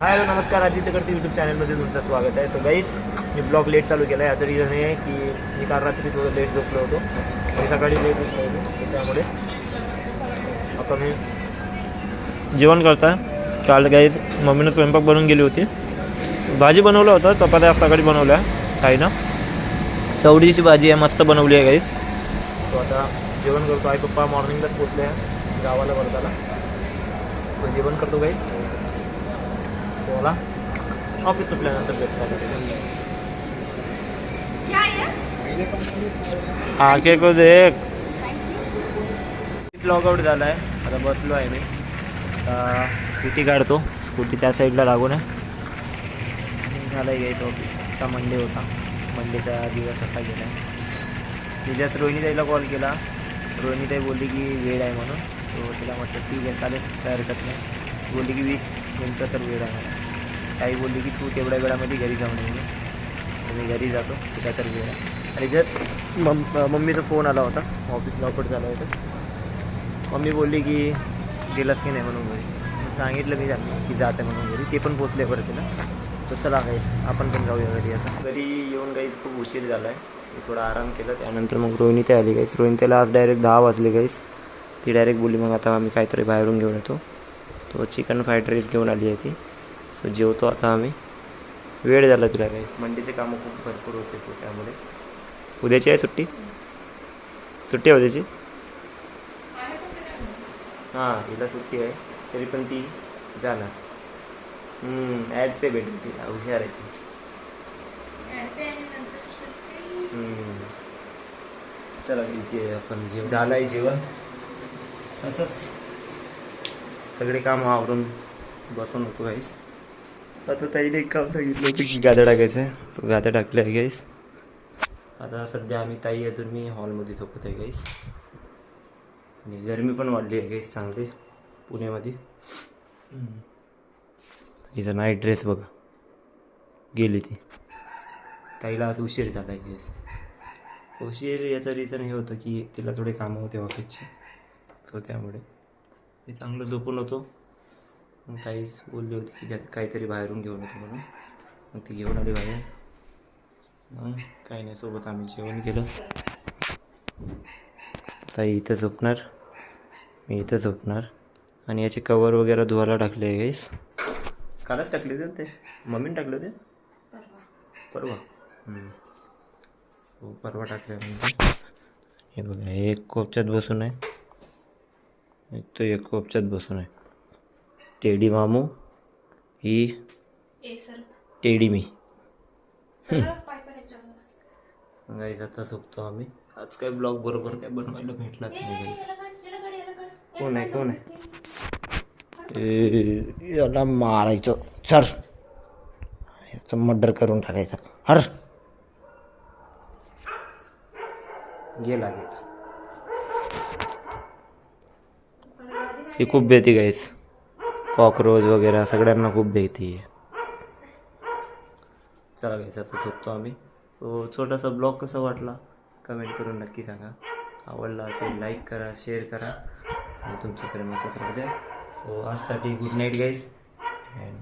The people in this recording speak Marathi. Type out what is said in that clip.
हाय हॅलो नमस्कार. आदित्यकडचं यूट्यूब चॅनलमध्ये तुमचं स्वागत आहे. सो गाईज मी ब्लॉग लेट चालू केला आहे. याचं रिझन हे आहे की मी काल रात्री थोडं लेट झोपलो होतो आणि सकाळी लेट उठलो होतो. त्यामुळे आता मी जेवण करता. काल गाईज मम्मीनं स्वयंपाक बनवून गेली होती. भाजी बनवलं होतं, चपात्या सकाळी बनवल्या ताईनं. चवडीची भाजी आहे, मस्त बनवली आहे गाईज. सो आता जेवण करतो. आई पप्पा मॉर्निंगलाच पोचले आहे गावाला वर्धाला. सो जेवण करतो गाईज. बोला ऑफिस सुटल्यानंतर भेटतो. आके को देख. लॉग आउट झाला आहे. आता बसलो आहे मी. आता स्कूटी काढतो. स्कूटी त्या साईडला लागून आहे. झालं आहे यायचं ऑफिस. आजचा मंडे होता. मंडेचा दिवस असा गेला आहे. मी जस्ट रोहिणीताईला कॉल केला. रोहिणीताई बोलली की वेळ आहे म्हणून. तो तिला म्हटलं ठीक आहे चालेल, काय हरकत नाही. बोलली की 20 मिनटं तर वेळ आहे मला. ताई बोलली की तू तेवढ्या वेळामध्ये घरी जाऊन ये. मी घरी जातो, ते काय तर वेळ आहे. आणि जस्ट मम्मीचा फोन आला होता. ऑफिस लॉकआउट झालं होतं. मम्मी बोलली की गेलास की नाही म्हणून घरी. सांगितलं मी त्यांना की जाते म्हणून घरी. ते पण पोचले बरं तिला. तर चला गाईस आपण पण जाऊया घरी. आता घरी येऊन गाईस खूप उशीर झाला आहे. मी थोडा आराम केला. त्यानंतर मग रोहिणीताई आली गाईस. रोहिणीताईला आज डायरेक्ट 10 वाजले गाईस. ती डायरेक्ट बोलली मग आता आम्ही काहीतरी बाहेरून घेऊन येतो. तो चिकन फ्राईड राईस घेऊन आली आहे ती. सो जेवतो आता आम्ही. वेळ झाला तुला गाईस. मंडीचे कामं खूप भरपूर होते. सो त्यामुळे उद्याची आहे सुट्टी. सुट्टी आहे उद्याची. हां हिला सुट्टी आहे तरी पण ती जाणार. ॲड पे भेटेल तिला. हुशार आहे ती. चला जे आपण झालं आहे जेवण. असंच सगळे कामं आवरून बसून होतो गाईस. आता ताईने एक काम सांगितलं होतं की गाद्या टाकायचं आहे. तो गाद्या टाकल्या आहे गाईस. आता सध्या आम्ही ताई अजून मी हॉलमध्ये झोपत आहे गाईस. आणि गरमी पण वाढली आहे गाईस चांगली पुण्यामध्ये. हिचा नाईट ड्रेस बघा गेली ती. ताईला आज उशीर झाला आहे गाईस. उशीर याचं रिझन हे होतं की तिला थोडे कामं होते ऑफिसचे. सो त्यामुळे मी चांगलं झोपून होतो. मग ताईच बोलली होती की काहीतरी बाहेरून घेऊन येतो म्हणून. मग ती घेऊन आली बाहेर. मग काही नाही, सोबत आम्ही जेवण केलं. ताई इथं झोपणार, मी इथं झोपणार. आणि याचे कवर वगैरे धुवायला टाकले आहे गाईस. कालच टाकले होते ते. मम्मीने टाकले होते परवा. हो परवा टाकले म्हणजे. हे बघा हे एक कोपच्यात बसून आहे. एक तो एक कोपच्यात बसून आहे. टेडी मामू ही टेडी मी. गाईस आता झोपतो आम्ही. आज काय ब्लॉग बरोबर काय बनवायला भेटलाच नाही गाईस. कोण आहे कोण आहे. याला मारायचं सर. याचं मर्डर करून टाकायचं. हर गेला गेला. ही खूप भीती गाईस. कॉकरोच वगैरे सगळ्यांना खूप भीती आहे. चला गाईस आता झोपतो आम्ही. तो छोटासा ब्लॉग कसा वाटला कमेंट करून नक्की सांगा. आवडला असेल लाईक करा, शेअर करा आणि तुमचं प्रेम असंच राहू द्या. सो आजसाठी गुड नाईट गाईस. अँड